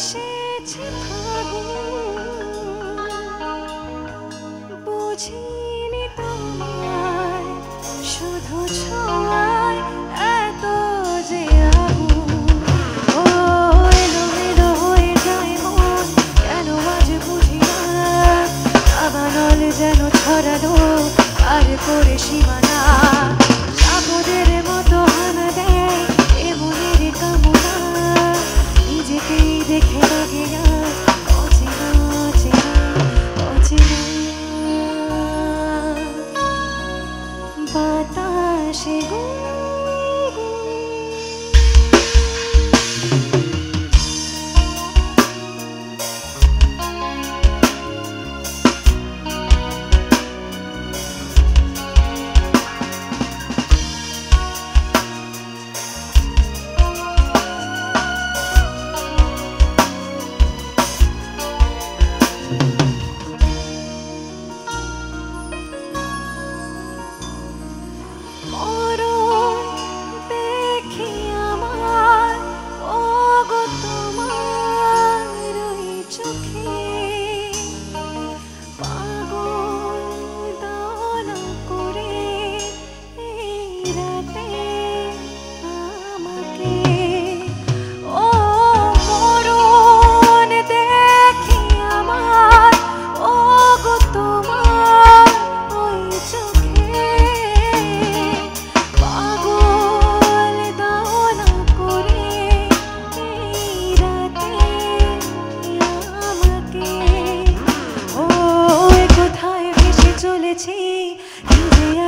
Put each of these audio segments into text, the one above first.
এসেছে ফাগুন, বুঝিনি তোমায় শুধু ছোঁয়ায় এত যে আগুন। ও এলোমেলো হয়ে যায় মন, কেন আজ বুঝি না। দাবানল যেন ছড়ানো আর করে সীমানা, সাপদের মতো হানা দেয় এ মনের কামনা। নিজেকেই দেখে লাগে আজ অচেনা অচেনা অচেনা। বাতাসে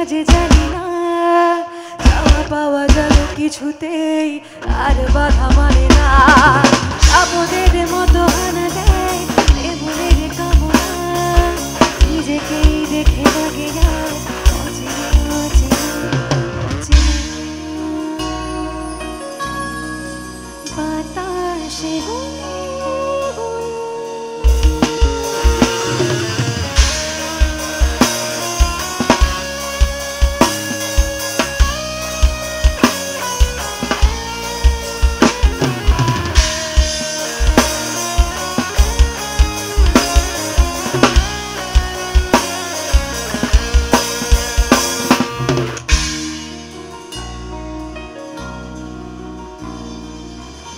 আজ জানি না, চাওয়া পাওয়া যেন কিছুতেই আর বাধা মানে না। সাপদের মতো হানা দেয় এ মনের কামনা, নিজেকেই দেখে লাগে আজ অচেনা অচেনা অচেনা। বাতাসে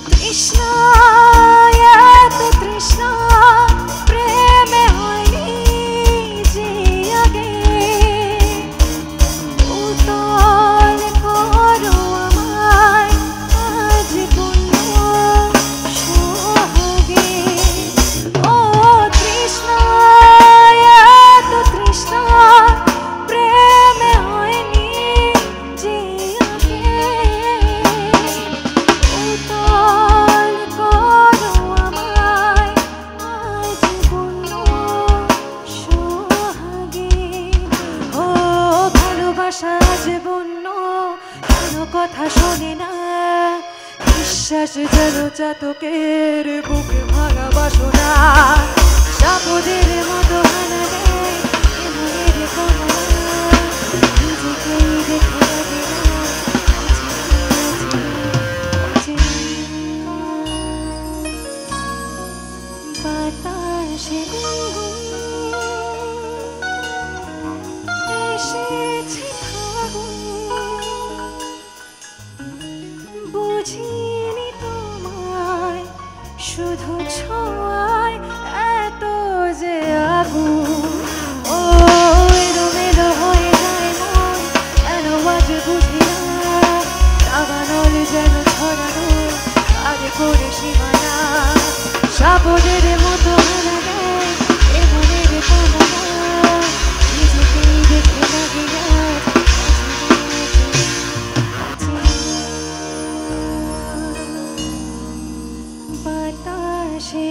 তৃষ্ণা, এত তৃষ্ণা প্রেমে হয়নি যে আগে। উতল করো আমায় আজ পূর্ণ সোহাগে। ও তৃষ্ণা, এত তৃষ্ণা প্রেমে হয়নি যে আগে। উতল করো আমায় আজ পূর্ণ সোহাগে। ও ভালোবাসা আজ বন্য, কোনো কথা শোনে না। বিশ্বাস যেন চাতকের বুকে ভাঙা বাসনা, সাপদের মতো হানা দেয় এ মনের কামনা। নিজেকেই দেখে লাগে না অচেনা অচেনা। বাতাসে এসেছে ফাগুন, বুঝিনি তোমায় শুধু ছোঁয়ায় এত যে আগুন। ও এলোমেলো হয়ে যায় মন, কেন আজ বুঝি না। দাবানল যেন ছড়ানো আর করে সীমানা, সাপদের মতো হানা দেয় এ মনের কামনা। নিজেকেই দেখে লাগে আজ অচেনা অচেনা। বাতাসে